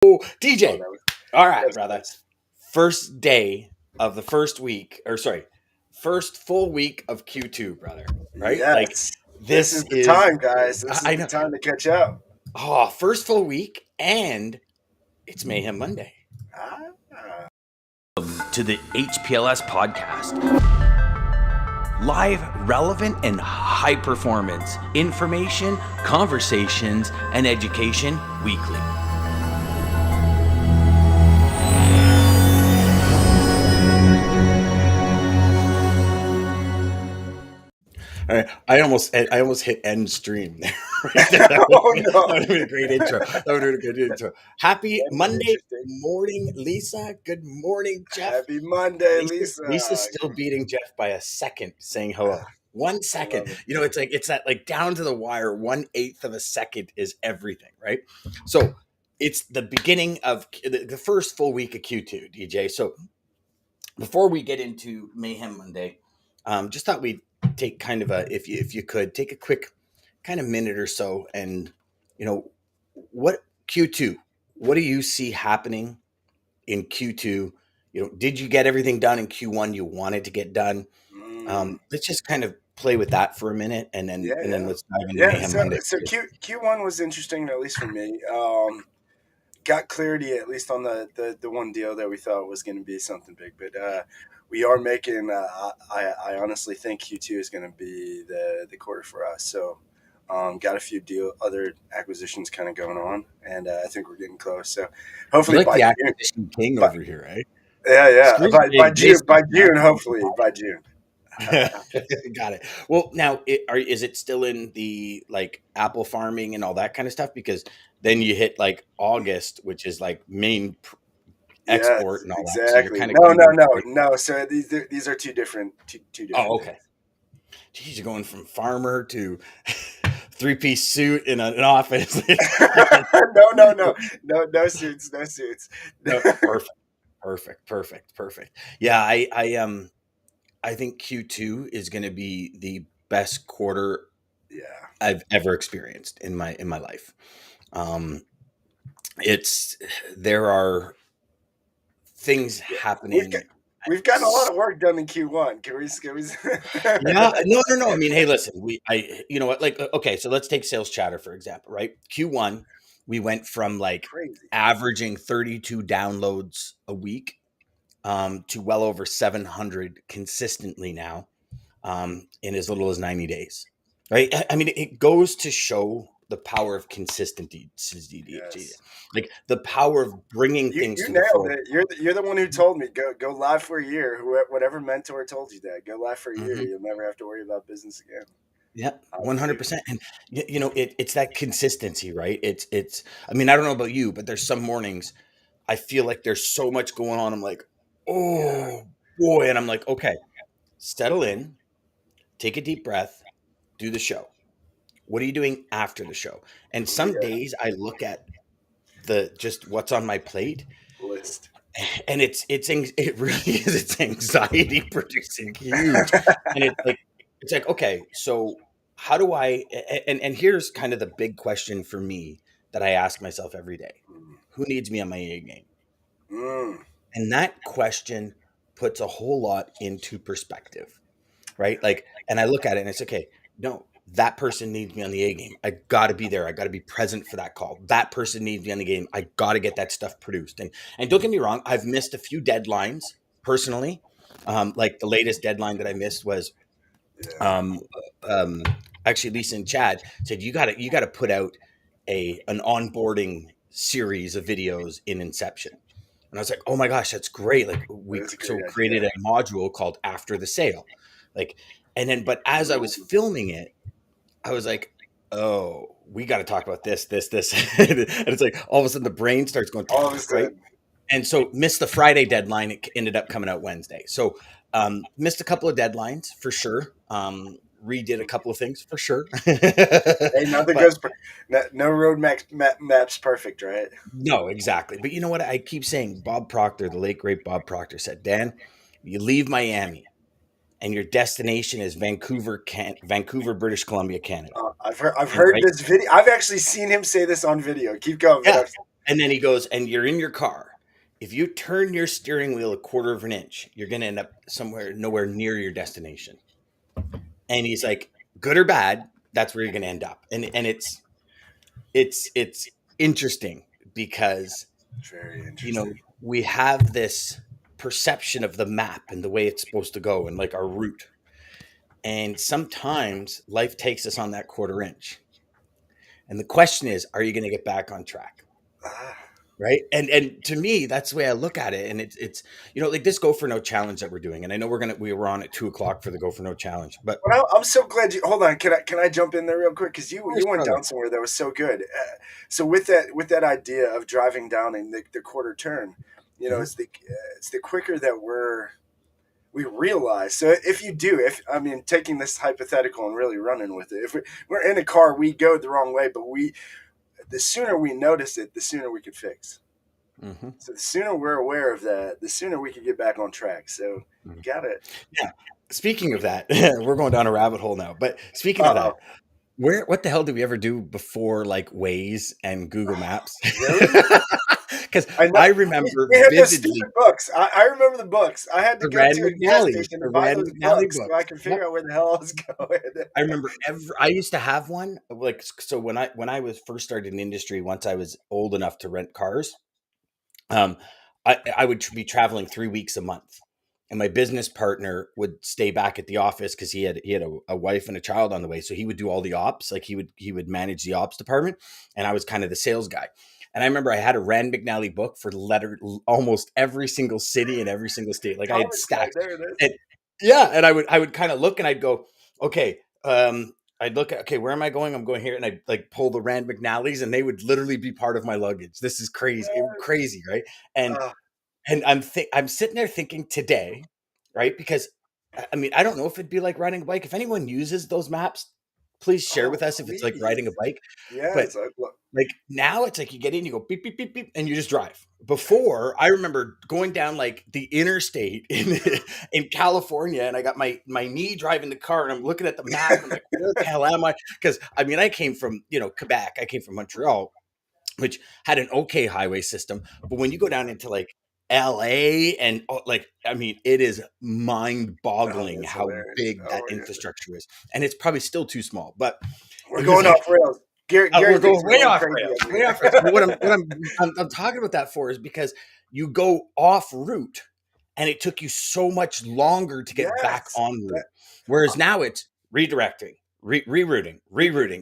Oh, Oh, DJ. that was All right, that's brother. nice. First day of the first week, or sorry, first full week of Q2, brother. Right? Like Yes, this this is the is, time, guys. This is I the know. time to catch up. First full week, and it's Mayhem Monday. Ah, To the HPLS podcast. Live, relevant, and high performance information, conversations, and education weekly. All right. I almost hit end stream there. Right there. That oh would no, have been a great intro. That would have been a good intro. Happy that is Monday interesting. morning, Lisa. Good morning, Jeff. Happy Monday, Lisa. Lisa's still beating Jeff by a second saying hello. Ah, One I second. love it. It's that like down to the wire, 1/8 of a second is everything, right? So it's the beginning of the first full week of Q2, DJ. So before we get into Mayhem Monday, just thought we'd take kind of if you could take a quick kind of minute or so, and what Q2, what do you see happening in Q2? Did you get everything done in Q1 you wanted to get done? Mm, Let's just kind of play with that for a minute, and then yeah, and then yeah, let's dive into yeah. Mayhem So, Monday. so Q1 was interesting, at least for me. Got clarity at least on the one deal that we thought was going to be something big, but we are making. I honestly think Q2 is going to be the quarter for us. So. Got a few other acquisitions kind of going on, and I think we're getting close. So, You're hopefully like by the June, acquisition king by, over here, right? yeah, Screws by big, June, basically. hopefully by June. Got it. Well, now is it still in the like apple farming and all that kind of stuff? Because then you hit like August, which is like main Yes, export and all that. So you're exactly. kind of No, going no, into no, like, no. So these are two oh, different things. okay. Geez, you're going from farmer to three-piece suit in an office. no, no, no, no suits, no suits. No, perfect, perfect, perfect, perfect. Yeah, I think Q2 is going to be the best quarter yeah, I've ever experienced in my life. Um, it's there are things yeah. We've got happening. we've gotten a lot of work done in Q1. Can we? Yeah, no, no, no. I mean, hey, listen, you know what? Like, okay, so let's take sales chatter for example, right? Q1, we went from like Crazy. averaging 32 downloads a week, to well over 700 consistently now, in as little as 90 days, right? I mean, it goes to show the power of consistency, Yes. like the power of bringing things You to the nailed forefront. it. You're the one who told me go live for a year. Whatever mentor told you that, go live for a year. Mhm. You'll never have to worry about business again. Yeah, I believe it. 100%. And it's that consistency, right? It's. I mean, I don't know about you, but there's some mornings I feel like there's so much going on. I'm like, Yeah. oh boy, and I'm like, okay, settle in, take a deep breath, do the show. What are you doing after the show? And some Yeah. days I look at the just what's on my plate, List. and it really is, it's anxiety producing, huge. And it's like okay, so how do I and here's kind of the big question for me that I ask myself every day: who needs me on my A game? Mm. And that question puts a whole lot into perspective, right? Like, and I look at it and it's okay, no, that person needs me on the A game. I got to be there. I got to be present for that call. That person needs me on the game. I got to get that stuff produced. And don't get me wrong, I've missed a few deadlines personally. Like the latest deadline that I missed was, Yeah. um, um, actually Lisa and Chad said you got to put out an onboarding series of videos in Inception. And I was like, oh my gosh, that's great. Like we That's a so great created idea. a module called After the Sale. Like, and then but as I was Mm. filming it, I was like, oh, we got to talk about this. And it's like all of a sudden the brain starts going, All of a right? sudden. And so missed the Friday deadline. It ended up coming out Wednesday. So missed a couple of deadlines for sure. Redid a couple of things for sure. Hey, nothing But goes. No road maps perfect, right? no, exactly. But you know what? I keep saying Bob Proctor, the late great Bob Proctor said, Dan, you leave Miami and your destination is Vancouver, British Columbia, Canada. I've And heard right? this video. I've actually seen him say this on video. Keep going, but Yeah. And then he goes, and you're in your car. If you turn your steering wheel a quarter of an inch, you're going to end up somewhere nowhere near your destination. And he's like, good or bad, that's where you're going to end up. And it's interesting because Very you know interesting. we have this perception of the map and the way it's supposed to go and like our route. And sometimes life takes us on that quarter inch. And the question is, are you going to get back on track? Ah. Right. And to me, that's the way I look at it. And it's like this Go for No challenge that we're doing. And I know we were on at 2 o'clock for the Go for No challenge, but But I'm so glad you. Hold on, can I jump in there real quick? Because of you course, went brother. down somewhere that was so good. So with that idea of driving down in the quarter turn, Mhm. it's the quicker that we realize. So if you do, if I mean taking this hypothetical and really running with it, if we're in a car, we go the wrong way, but the sooner we notice it, the sooner we could fix. Mhm. So the sooner we're aware of that, the sooner we can get back on track. So you Mhm. got it. Yeah. Speaking of that, we're going down a rabbit hole now. But speaking of Uh that, what the hell did we ever do before like Waze and Google Maps? Really? Because I know I we, remember we had those vividly stupid books. I remember the books. I had to the go Rand to a gas McNally, station the to buy Rand those McNally books so I books. can Yep. figure out where the hell I was going. I remember I used to have one. Like so when I was first started in industry, once I was old enough to rent cars, um, I would be traveling 3 weeks a month, and my business partner would stay back at the office because he had a wife and a child on the way, so he would do all the ops. Like he would manage the ops department, and I was kind of the sales guy. And I remember I had a Rand McNally book for almost every single city and every single state. Like I had Comics guy, stacks, there it is. and yeah, and I would kind of look and I'd go, okay. I'd look at, okay, where am I going? I'm going here, and I'd like pull the Rand McNallys, and they would literally be part of my luggage. This is crazy, crazy, right? And Uh, I'm sitting there thinking today, right? Because I mean, I don't know if it'd be like riding a bike. If anyone uses those maps, please share oh, with us if it's like riding a please. bike. But Yes. Look, like now it's like you get in, you go beep, beep, beep, beep, and you just drive. Before, I remember going down like the interstate in in California, and I got my knee driving the car, and I'm looking at the map, and I'm like, where the hell am I? Because I mean, I came from, Quebec, I came from Montreal, which had an okay highway system. But when you go down into like LA and like, I mean, it is mind oh, boggling that's how hilarious. big Oh that my goodness. infrastructure is. And it's probably still too small, but We're it was going like, off rails. Gary we're thinks going we're way going off crazy rails, over way off here. rails. But I'm talking about that for is because you go off route and it took you so much longer to get back Yes. on That, route. Whereas now it's redirecting, rerouting.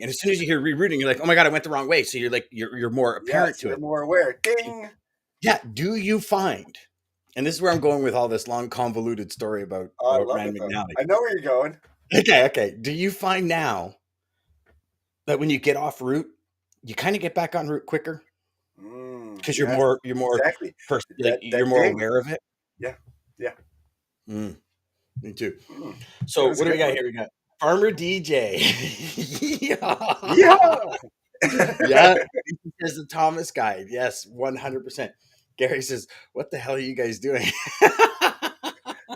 And as soon as you hear rerouting, you're like, oh my God, I went the wrong way. So you're like, you're more apparent yes, to you're it. more aware. Ding. Yeah. Do you find, and this is where I'm going with all this long, convoluted story about, Oh, I love Rand it though. McNally. I know where you're going. Okay. Okay. Do you find now that when you get off route, you kind of get back on route quicker? Because Yes, you're more exactly. like That you're more ding. aware of it. Yeah, yeah. Mm, me too. That So was a what do we good got one. here? We got Farmer DJ. Yeah. Yeah. Yeah. He says the Thomas guide. Yes, 100%. Gary says, "What the hell are you guys doing?"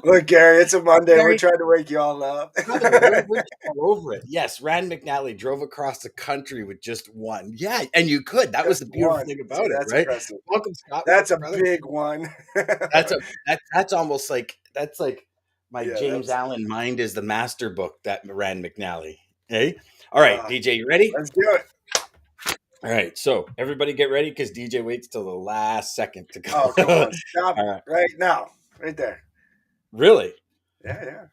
Look, Gary, it's a Monday. We're Gary, trying to wake you all up. brother, we're just all over it. Yes, Rand McNally drove across the country with just one. Yeah, and you could. That was Just the beautiful one. thing See, about it, that's right? impressive. Welcome, Scott. That's Welcome, a brother. big one. That's almost like that's like my Yeah, James that's. Allen Mind is the Master book that Rand McNally. Hey, all right, Uh, DJ, you ready? let's do it. All right, so everybody get ready because DJ waits till the last second to Oh, come go. on. Stop All right, right now. Right there. really? Yeah, yeah.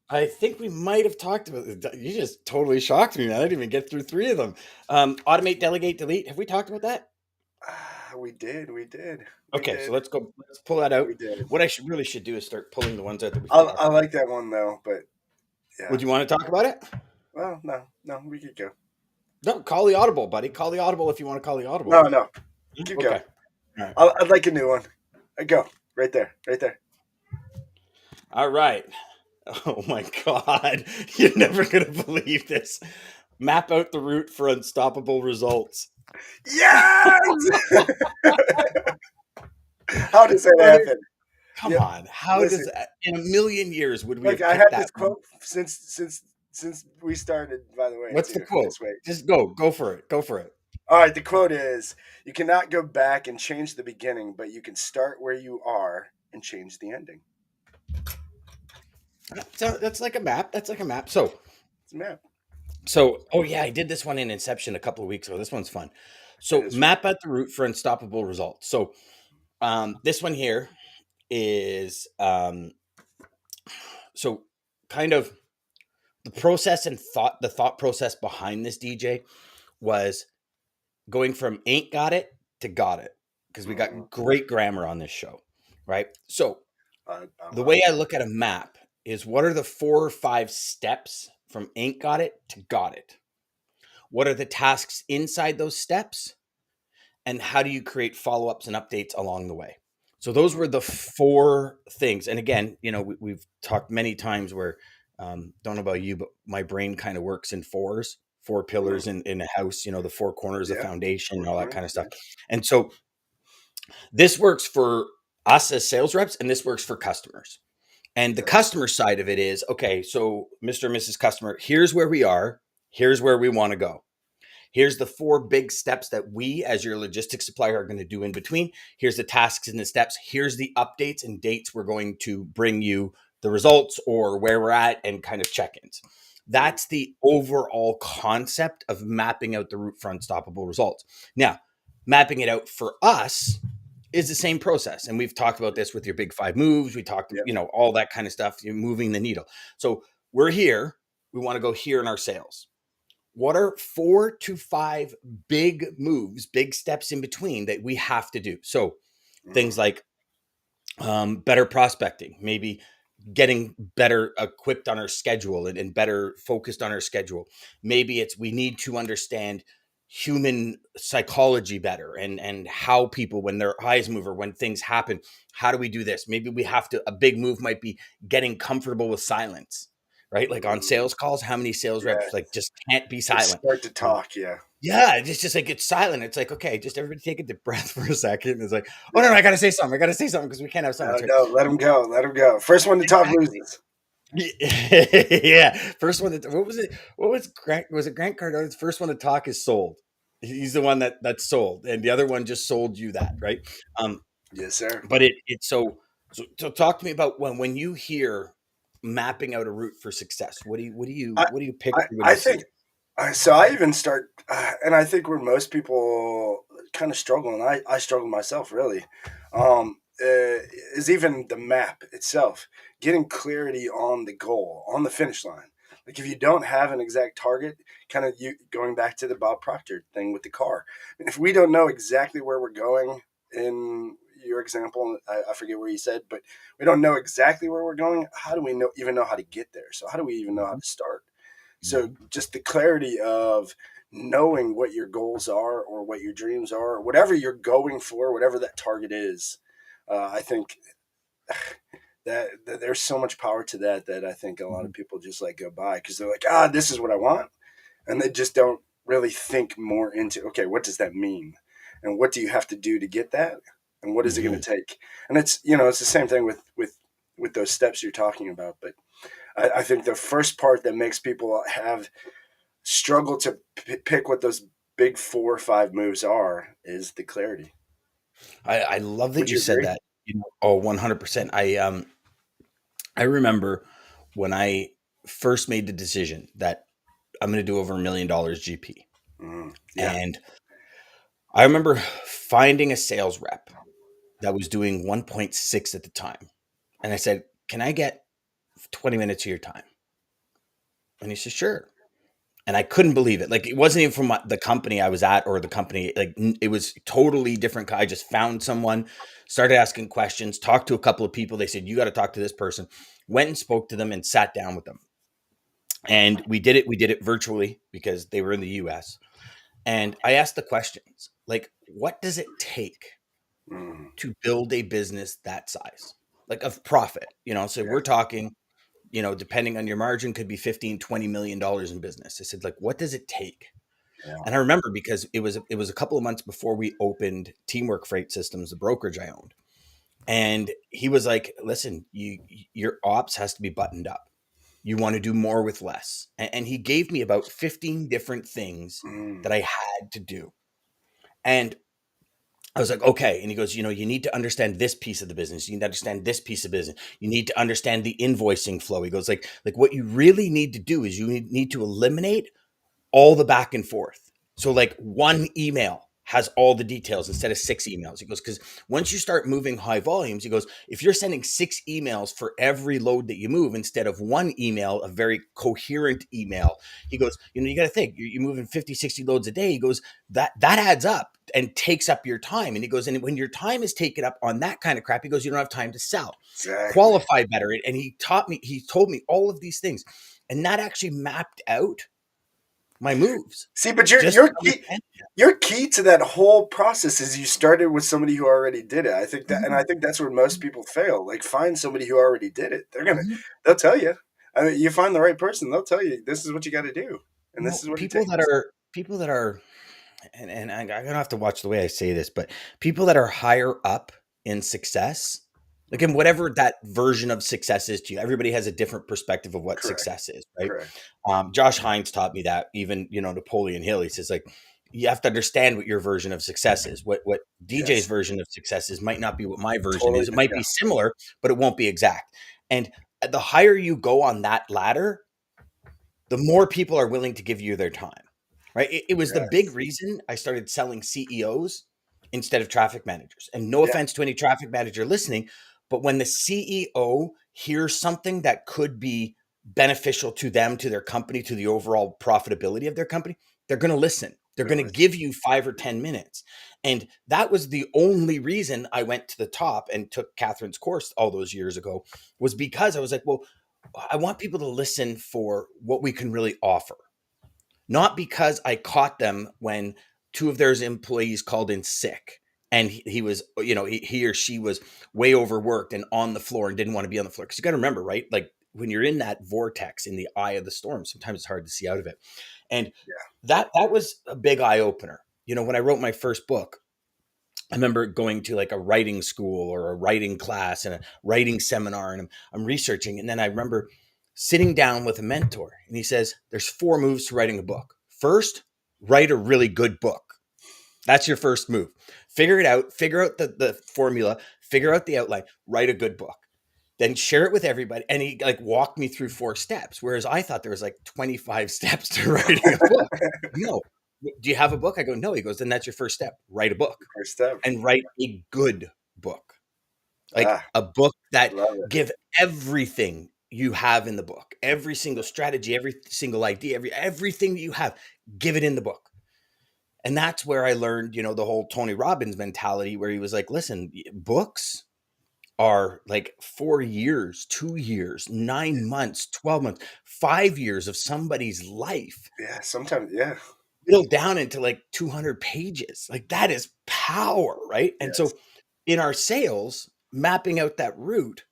I think we might have talked about it. You just totally shocked me, man. I didn't even get through three of them. Automate, delegate, delete. Have we talked about that? We did. We did. We Okay, so did. let's go. Let's pull that out. We did. What I really should do is start pulling the ones out that we've talked I about. like that one, though, but yeah. Would you want to talk about it? Well, no. No, we could go. No, call the audible, buddy. Call the audible if you want to call the No, audible. no. Keep going. Okay. All right. I'd like a new one. Go. Right there. Right there. All right. Oh my God. You're never going to believe this. Map out the route for unstoppable results. Yes! How does that Brother, happen? come Yeah. on. How does Listen, that, in a million years would we look, have I had picked that this one? quote since we started. By the way, What's the too. quote? This way. Just go. Go for it. Go for it. All right, the quote is, "You cannot go back and change the beginning, but you can start where you are and change the ending." So that's like a map. That's like a map. So It's a map. oh yeah, I did this one in Inception a couple of weeks ago. This one's fun. That So is fun. map out the route for unstoppable results. So this one here is so kind of the process and the thought process behind this DJ was going from ain't got it to got it, because we Mm, got great grammar on this show, right? So I the love way it. I look at a map is, what are the 4 or 5 steps from ain't got it to got it? What are the tasks inside those steps? And how do you create follow-ups and updates along the way? So those Mm, were the 4 things. And again, we've talked many times where, don't know about you, but my brain kind of works in fours, 4 pillars mm. in a house, the 4 corners of Yeah, foundation and four all that corners. kind of stuff. Yeah, And so this works for us as sales reps, and this works for customers. And the yeah. customer side of it is, okay, so Mr. and Mrs. Customer, here's where we are, here's where we want to go. Here's the 4 big steps that we, as your logistics supplier, are going to do in between. Here's the tasks and the steps. Here's the updates and dates we're going to bring you the results or where we're at and kind of check ins. Mm, That's the overall concept of mapping out the route for unstoppable results. Now, mapping it out for us is the same process. And we've talked about this with your big 5 moves. We talked, yeah. all that kind of stuff, you're moving the needle. So we're here. We want to go here in our sales. What are 4 to 5 big moves, big steps in between that we have to do? So Mm, things like better prospecting, maybe getting better equipped on our schedule and better focused on our schedule. Maybe it's we need to understand human psychology better and how people, when their eyes move or when things happen, how do we do this? Maybe we have to, a big move might be getting comfortable with silence, right? Like on mm. sales calls, how many sales Yeah, reps like just can't be just silent? start to talk. Yeah, Yeah, it's just like it's silent. It's like, okay, just everybody take a deep breath for a second. It's like, oh no, yeah. I gotta say something. I gotta say something because we can't have No, silence, right? no, let him go. Let him go. First one to talk Exactly. loses. Yeah. First one that, what was it? What was Grant? Was it Grant Cardone's first one to talk is sold? He's the one that's sold, and the other one just sold you that, right? Um, Yes, sir. but it's so talk to me about when you hear mapping out a route for success. I, What do you picture? What do I you think see? so. I even start, and I think where most people kind of struggle, and I struggle myself really, is even the map itself, getting clarity on the goal, on the finish line. Like if you don't have an exact target, kind of you going back to the Bob Proctor thing with the car. If we don't know exactly where we're going, in your example, I forget where you said, but we don't know exactly where we're going. How do we even know how to get there? So how do we even know how Mhm, to start? So mhm, just the clarity of knowing what your goals are or what your dreams are, or whatever you're going for, whatever that target is. I think that there's so much power to that I think a lot mhm, of people just like go by because they're like, this is what I want, and they just don't really think more into, okay, what does that mean, and what do you have to do to get that, and what is it going mhm. to take? And it's the same thing with those steps you're talking about, but I think the first part that makes people have struggle to pick what those big 4 or 5 moves are is the clarity. I love that Would you you said agree? that. Oh, 100%. I remember when I first made the decision that I'm going to do over $1 million GP. Yeah. And I remember finding a sales rep that was doing 1.6 at the time. And I said, can I get 20 minutes of your time? And he said, sure. And I couldn't believe it. Like, it wasn't even from the company I was at or the company, like, it was totally different. I just found someone, started asking questions, talked to a couple of people. They said, you got to talk to this person. Went and spoke to them and sat down with them. And we did it virtually because they were in the US. And I asked the questions like, what does it take Mm, to build a business that size, like of profit? So yeah. we're talking, depending on your margin, could be 15-20 million dollars in business. I said, like, what does it take? Yeah. And I remember because it was a couple of months before we opened Teamwork Freight Systems, the brokerage I owned. And he was like, listen, your ops has to be buttoned up. You want to do more with less. And he gave me about 15 different things Mm, that I had to do. And I was like, okay. And he goes, you need to understand this piece of the business. You need to understand this piece of business. You need to understand the invoicing flow. He goes, like what you really need to do is you need to eliminate all the back and forth. So like one email has all the details instead of six emails. He goes, because once you start moving high volumes, he goes, if you're sending six emails for every load that you move instead of one email, a very coherent email, he goes, you got to think you're moving 50, 60 loads a day. He goes, that adds up and takes up your time. And he goes, and when your time is taken up on that kind of crap, he goes, you don't have time to sell, Exactly. qualify better. And he told me all of these things. And that actually mapped out my moves. See, but Just understand. you're key to that whole process is you started with somebody who already did it. I think that, and I Mhm, think that's where most people fail. Like, find somebody who already did it. mhm. They'll tell you. I mean, you find the right person, they'll tell you this is what you got to do, and this Well, is what it takes. people that are, and I'm gonna have to watch the way I say this, but people that are higher up in success, like in Mhm. whatever that version of success is to you, everybody has a different perspective of what Correct. success is, right? Correct. Josh Hines taught me that. Even Napoleon Hill, he says like you have to understand what your version of success is. What DJ's Yes. version of success is might not be what my version Totally. is. It might Yeah. be similar, but it won't be exact. And the higher you go on that ladder, the more people are willing to give you their time, right? It was the big Yes. reason I started selling CEOs instead of traffic managers. And no Yeah. offense to any traffic manager listening, but when the CEO hears something that could be beneficial to them, to their company, to the overall profitability of their company, they're going to listen. They're Gonna going to listen. give you 5 or 10 minutes. And that was the only reason I went to the top and took Catherine's course all those years ago, was because I was like, well, I want people to listen for what we can really offer, not because I caught them when two of their employees called in sick and he was, he or she was way overworked and on the floor and didn't want to be on the floor. Because you got to remember, right? Like when you're in that vortex in the eye of the storm, sometimes it's hard to see out of it. And Yeah. that was a big eye opener. When I wrote my first book, I remember going to like a writing school or a writing class and a writing seminar, and I'm researching. And then I remember sitting down with a mentor, and he says, there's four moves to writing a book. First, write a really good book. That's your first move. Figure it out, figure out the formula, figure out the outline, write a good book. Then share it with everybody. And he like walked me through four steps, whereas I thought there was like 25 steps to writing a book. No. Do you have a book? I go, no. He goes, then that's your first step. Write a book First step. and write a good book, like Ah, a book that love it. give everything you have in the book, every single strategy, every single idea, everything that you have, give it in the book. And that's where I learned, the whole Tony Robbins mentality, where he was like, listen, books are like 4 years, 2 years, 9 months, 12 months, 5 years of somebody's life Yeah. Sometimes. Yeah. whittled down into like 200 pages. Like that is power, right? And Yes. so in our sales, mapping out that route,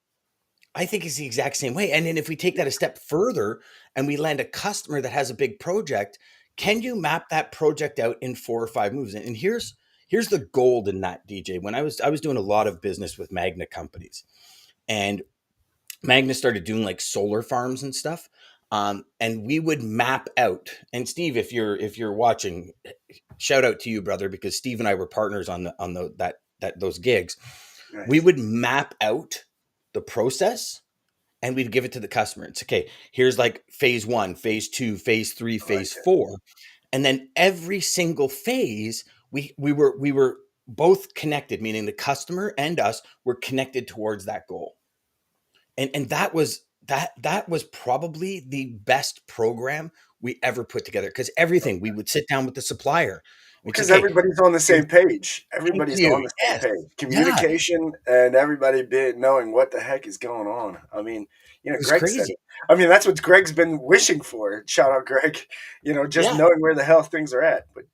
I think is the exact same way. And then if we take that a step further and we land a customer that has a big project, can you map that project out in 4 or 5 moves? And here's the gold in that, DJ. When I was doing a lot of business with Magna companies, and Magna started doing like solar farms and stuff. And we would map out. And Steve, if you're watching, shout out to you, brother, because Steve and I were partners on that those gigs. We Nice. would map out the process and we'd give it to the customer. It's okay. Here's like phase one, phase two, phase three, I like phase it. four, and then every single phase we were both connected, meaning the customer and us were connected towards that goal. And that was probably the best program we ever put together, because everything we would sit down with the supplier. It's Because okay. everybody's on the Here's, same page. thank Everybody's you. on the same Yes. page. Yeah. Communication and everybody knowing what the heck is going on. I mean, It was Greg said crazy. it. I mean, that's what Greg's been wishing for. Shout out, Greg. Just Yeah. knowing where the hell things are at. But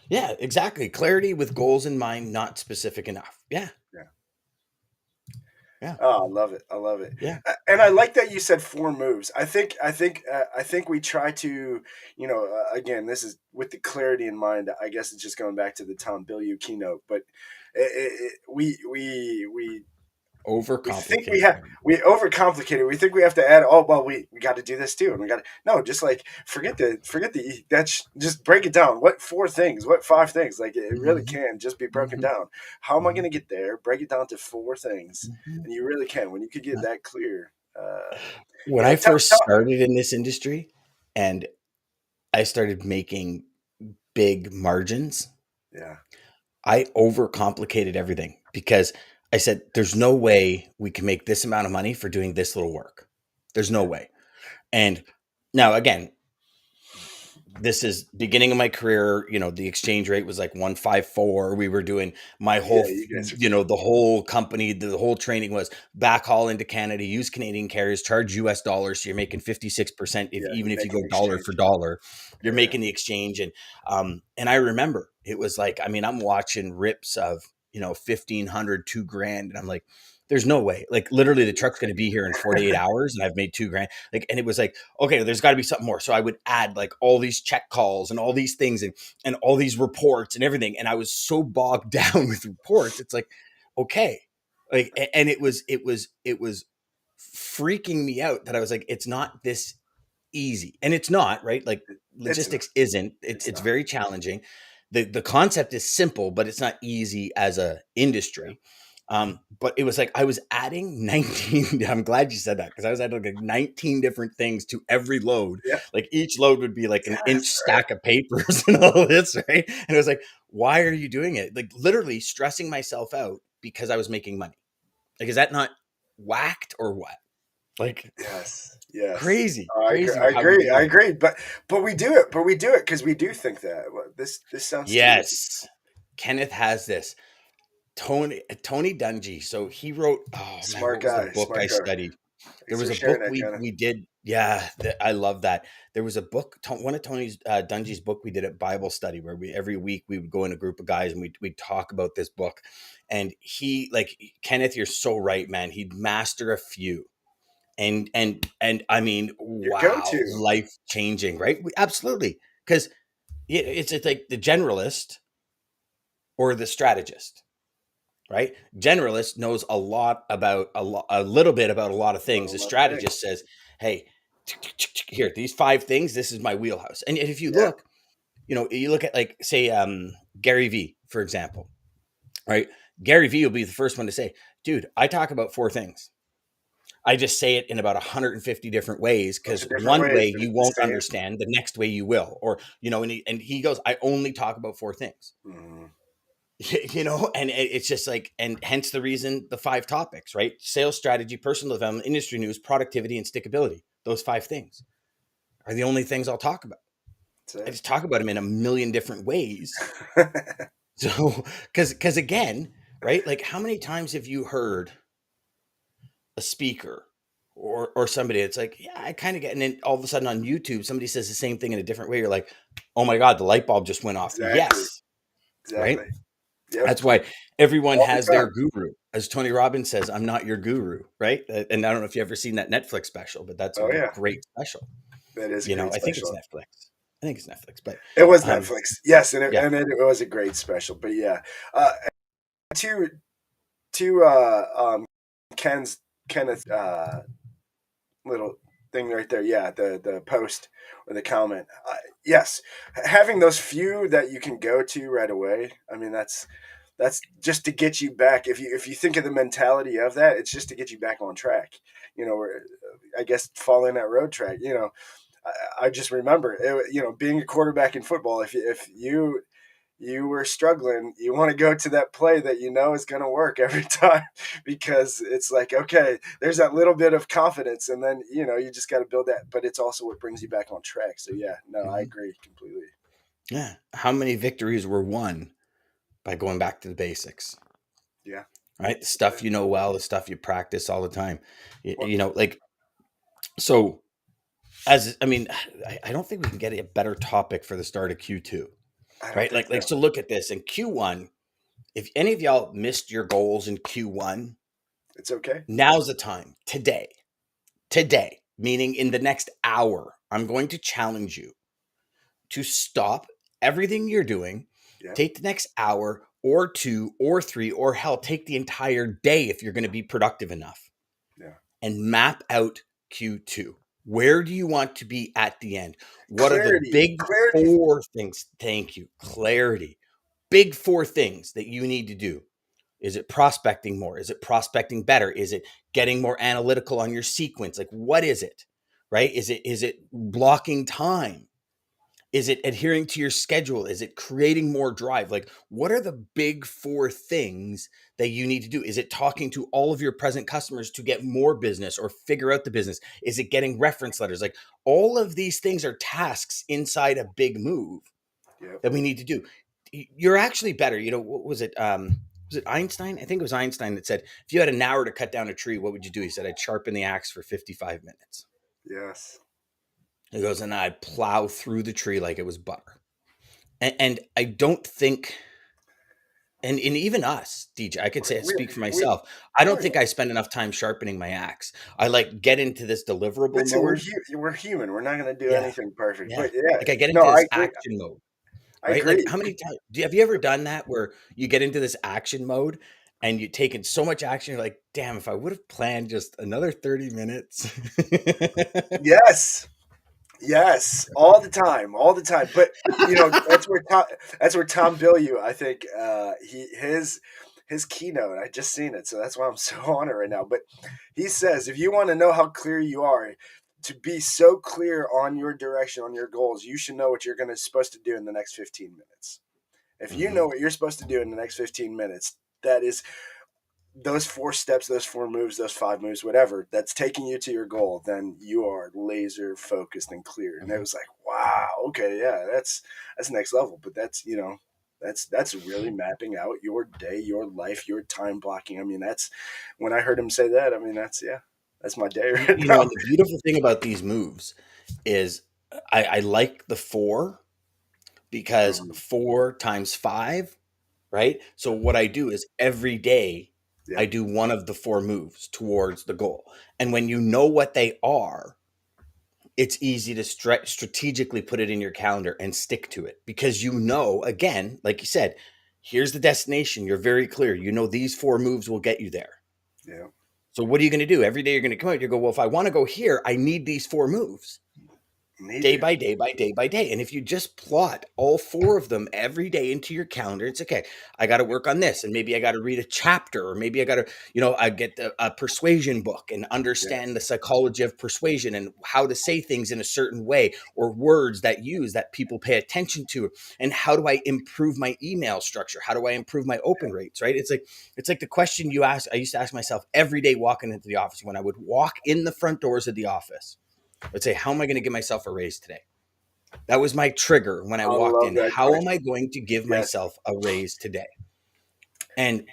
Yeah, exactly. Clarity with goals in mind, not specific enough. Yeah. yeah. Yeah. Oh, I love it. I love it. Yeah. And I like that you said four moves. I think we try to, again, this is with the clarity in mind. I guess it's just going back to the Tom Bilyeu keynote, but we We think overcomplicate everything. we overcomplicate it. We think we have to add. Oh well, we got to do this too, and we got to no. Just like forget the that's just break it down. What four things? What five things? Like it really Mhm, can just be broken mhm, down. How am I going mhm, to get there? Break it down to four things, mhm. and you really can when you could get Uh, that clear. When Yeah, I first started in this industry and I started making big margins, yeah, I overcomplicated everything because I said, there's no way we can make this amount of money for doing this little work. There's no yeah, way. And now, again, this is beginning of my career. The exchange rate was like 154. We were doing my yeah. whole, You guys are killing the whole company, the whole training was backhaul into Canada, use Canadian carriers, charge US dollars. So you're making 56% it. if Yeah, even you're if you making go the dollar exchange. for dollar, you're Yeah, making the exchange. And I remember it was like, I mean, I'm watching rips of, 1,500, 2 grand. And I'm like, there's no way. Like literally the truck's going to be here in 48 hours and I've made 2 grand. Like, and it was like, okay, there's got to be something more. So I would add like all these check calls and all these things and all these reports and everything. And I was so bogged down with reports. It's like, okay, like, and it was freaking me out that I was like, it's not this easy, and it's not, right? Like it's not. logistics isn't. It's It's it's not. very challenging. The concept is simple, but it's not easy as a Yeah, industry. But it was like I was adding 19. I'm glad you said that because I was adding like 19 different things to every load. yeah. Like each load would be like an inch Yes, right. stack of papers and all this, right? And it was like, why are you doing it? Like literally stressing myself out because I was making money. Like, is that not whacked or what? Like Yes, yes. crazy, I agree. crazy I how we agree. I do it. agree. But we do it. But we do it because we do think that. Well, this sounds too easy. Yes. Kenneth has this. Tony Dungy. So he wrote, oh man, Smart what was the guy. book I Smart guy. studied? There Thanks was for a sharing book that, we Kenna. we did. Yeah, I love that. There was a book, one of Tony's Dungy's book we did at Bible study where we every week we would go in a group of guys and we'd talk about this book. And he like Kenneth, you're so right, man. He'd master a few. And I mean, Your wow, go-to. life changing, right? Absolutely. Because it's like the generalist or the strategist, right? Generalist knows a little bit about a lot of About a things. The lot of things. strategist says, "Hey, here, these 5 things. This is my wheelhouse." And if you Yeah. look, you look at like say Gary V, for example, right? Gary V will be the first one to say, "Dude, I talk about 4 things. I just say it in about 150 different ways Bunch because of different one ways, way but you it's the won't same. understand, the next way you will." Or, and he goes, "I only talk about 4 things." Mm, And it's just like, and hence the reason the 5 topics, right? Sales strategy, personal development, industry news, productivity, and stickability. Those 5 things are the only things I'll talk about. I that's just talk about them in a million different ways. it. So, because again, right? Like, how many times have you heard a speaker or somebody? It's like, yeah, I kind of get, and then all of a sudden on YouTube, somebody says the same thing in a different way. You're like, oh my god, the light bulb just went off. Exactly. Yes, right. Exactly. Yep. That's why everyone All the has their time. guru. As Tony Robbins says, I'm not your guru, right? And I don't know if you've ever seen that Netflix special, but that's a Oh yeah. great special. That is a great I think it's special. Netflix. I think it's Netflix, but It was um, Netflix. Yes, and yeah. it was a great special. But yeah. To to Ken's Kenneth little thing right there. Yeah, the post or the comment. Yes, having those few that you can go to right away. I mean, that's just to get you back. If you think of the mentality of that, it's just to get you back on track. Or I guess fall in that road track. I just remember being a quarterback in football. If you were struggling, you want to go to that play that you know is going to work every time because it's like, okay, there's that little bit of confidence, and then you just got to build that. But it's also what brings you back on track. So yeah, no, I Mhm. agree completely. Yeah. How many victories were won by going back to the basics, Yeah, right? The yeah. stuff you know well, the stuff you practice all the time. Well, Like, so as I mean, I don't think we can get a better topic for the start of Q2, I don't right? think Like so. so look at this in Q1. If any of y'all missed your goals in Q1, It's okay. now's the time. Today, meaning in the next hour, I'm going to challenge you to stop everything you're doing, Yeah, take the next hour, or 2 or 3, or hell, take the entire day if you're going to be productive enough, Yeah. and map out Q2. Where do you want to be at the end? What are the Clarity. big Clarity. 4 things? Thank you. Clarity. Big 4 things that you need to do. Is it prospecting more? Is it prospecting better? Is it getting more analytical on your sequence? Like, what is it? Right? Is it blocking time? Is it adhering to your schedule? Is it creating more drive? Like, what are the big 4 things that you need to do? Is it talking to all of your present customers to get more business or figure out the business? Is it getting reference letters? Like, all of these things are tasks inside a big move Yep. that we need to do. You're actually better. What was it? Was it Einstein? I think it was Einstein that said, if you had an hour to cut down a tree, what would you do? He said, I'd sharpen the axe for 55 minutes. Yes. He goes, and I'd plow through the tree like it was butter. And I don't think, and even us, DJ, I could say, We, speak for we, myself. I oh don't yeah. think I spend enough time sharpening my axe. I like get into this deliverable Listen, mode. we're human. We're not going to do Yeah. anything perfect. Yeah. But yeah, Like I get no, into I this agree. action mode, I right? Like agree. how many times have you ever done that where you get into this action mode and you're taking so much action, you're like, damn, if I would have planned just another 30 minutes. Yes. Yes, all the time, all the time. But that's where Tom Bilyeu, I think, his keynote. I just seen it, so that's why I'm so on it right now. But he says, if you want to know how clear you are, to be so clear on your direction, on your goals, you should know what you're supposed to do in the next 15 minutes. If you know Mhm. what you're supposed to do in the next 15 minutes, that is those 4 steps, those 4 moves, those 5 moves, whatever, that's taking you to your goal, then you are laser focused and clear. And it Mhm. was like, wow, okay, yeah, that's next level. But that's really mapping out your day, your life, your time blocking. I mean, that's when I heard him say that. I mean, that's my day right And now. the beautiful thing about these moves is I like the 4 because Mhm. 4 times 5, right? So what I do is every day I Yep. do one of the 4 moves towards the goal. And when you know what they are, it's easy to strategically put it in your calendar and stick to it because again, like you said, here's the destination. You're very clear. You know these 4 moves will get you there. Yeah. So what are you going to do? Every day you're going to come out, you go, well, if I want to go here, I need these 4 moves. Need Day to. by day by day by day. And if you just plot all 4 of them every day into your calendar, it's okay. I got to work on this, and maybe I got to read a chapter, or maybe I got to, I get a persuasion book and understand the Yes. psychology of persuasion and how to say things in a certain way, or words that people pay attention to, and how do I improve my email structure? How do I improve my open rates? Right? It's like the question you ask. I used to ask myself every day walking into the office. When I would walk in the front doors of the office, I'd say, how am I going to give myself a raise today? That was my trigger when I I walked love in. that How am I question. going to give Yes. myself a raise today? And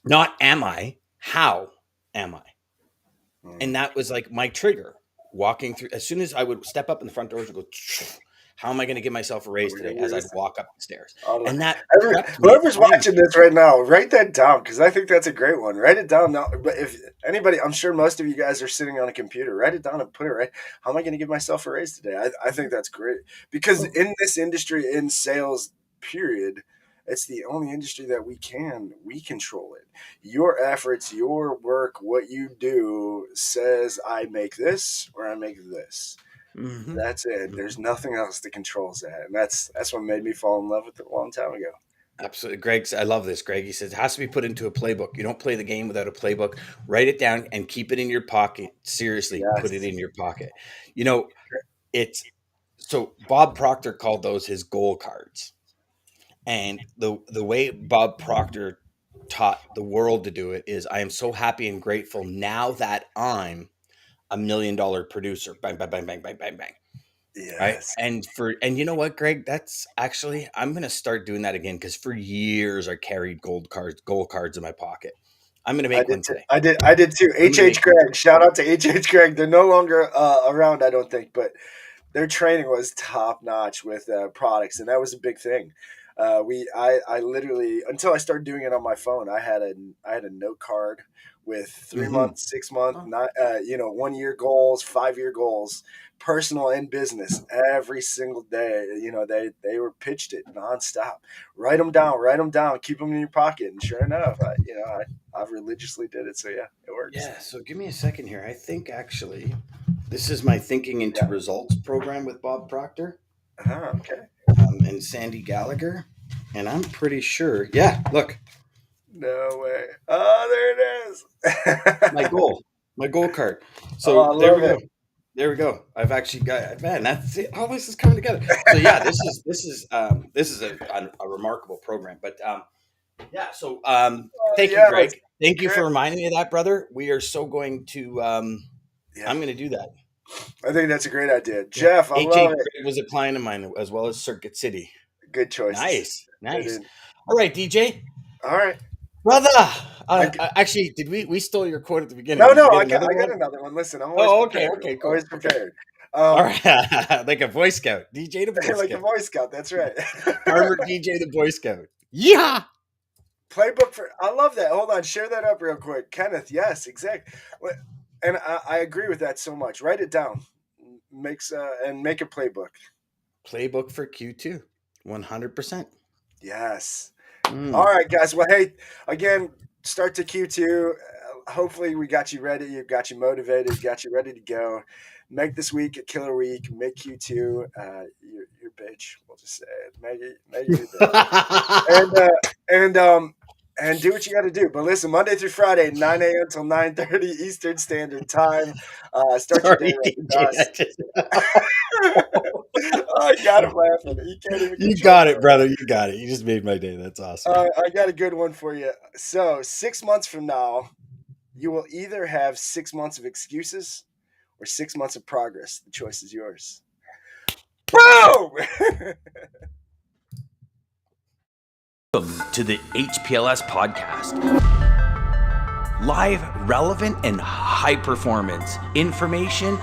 not am I, how am I? And Mm. that was like my trigger walking through. As soon as I would step up in the front doors and go, how am I going to give myself a Oh, raise we today got as I'd raised. walk up the stairs? I love- And that Every, prepped me whoever's watching mentally. this right now, write that down because I think that's a great one. Write it down now. But if anybody, I'm sure most of you guys are sitting on a computer. Write it down and put it right. How am I going to give myself a raise today? I think that's great because in this industry, in sales, period, it's the only industry that we control it. Your efforts, your work, what you do says I make this or I make this. Mhm. That's it. There's Mhm. nothing else that controls that, and that's what made me fall in love with it a long time ago. Absolutely. I love this, Greg. He says it has to be put into a playbook. You don't play the game without a playbook. Write it down and keep it in your pocket. Seriously, put it Yes. in your pocket. You know, it's so Bob Proctor called those his goal cards. And the way Bob Proctor taught the world to do it is I am so happy and grateful now that I'm $1 million producer. Bang, bang, bang, bang, bang, bang, bang. Right. Yes. And you know what, Greg? That's actually I'm gonna start doing that again because for years I carried gold cards in my pocket. I'm gonna I make did one too. today. I did too. I'm gonna H. make one Gregg. today. Shout out to H. Gregg. They're no longer around, I don't think, but their training was top notch with products, and that was a big thing. I literally, until I started doing it on my phone, I had a note card with 3 month, 6 month, Oh, 1 year goals, 5 year goals, personal and business. Every single day, they were pitched it nonstop. Write them down, keep them in your pocket. And sure enough, I religiously did it. So yeah, it works. yeah. So give me a second here. I think actually this is my Thinking into Yeah. Results program with Bob Proctor Okay. and Sandy Gallagher. And I'm pretty sure, yeah, look, No way. Oh, there it my is. goal, my goal card. Oh, So I there we love go. it. There we go. I've actually got, man, that's it. All this is coming together. So yeah, this is a remarkable program. But yeah, so thank you, Yeah, that's Greg. Thank you for great. reminding me of that, brother. We are so going to Yeah, I'm going to do that. I think that's a great idea. Yeah. Jeff, I HA love it. Greg was a client of mine as well as Circuit City. Good choices. Nice, Good nice. in. All right, DJ, All right. brother. I g Actually, did we stole your quote at the beginning? No, Did you no, get another I got one? another one. Listen, I'm always Oh, okay, prepared. okay, Always cool. Okay. prepared. All Um, right, like a Boy Scout, DJ the Boy like a Scout, Boy Scout. That's right. Farmer DJ the Boy Scout. Yeah. Playbook for. I love that. Hold on, share that up real quick, Kenneth. Yes, exactly. And I agree with that so much. Write it down. Makes and make a playbook. Playbook for Q2, 100%. Yes. All Mm. right, guys. Well, hey, again, start to Q2. Hopefully, we got you ready. Got you motivated. Got you ready to go. Make this week a killer week. Make Q2 your bitch. We'll just say it. Make it your bitch. And and do what you got to do. But listen, Monday through Friday, 9 a.m. till 9:30 Eastern Standard Time. Start your day Sorry, right with DJ. us. I got him laughing. He can't even You control got it, himself. brother. You got it. You just made my day. That's awesome. I got a good one for you. So, 6 months from now, you will either have 6 months of excuses or 6 months of progress. The choice is yours. Boom! Welcome to the HPLS podcast. Live, relevant, and high performance information,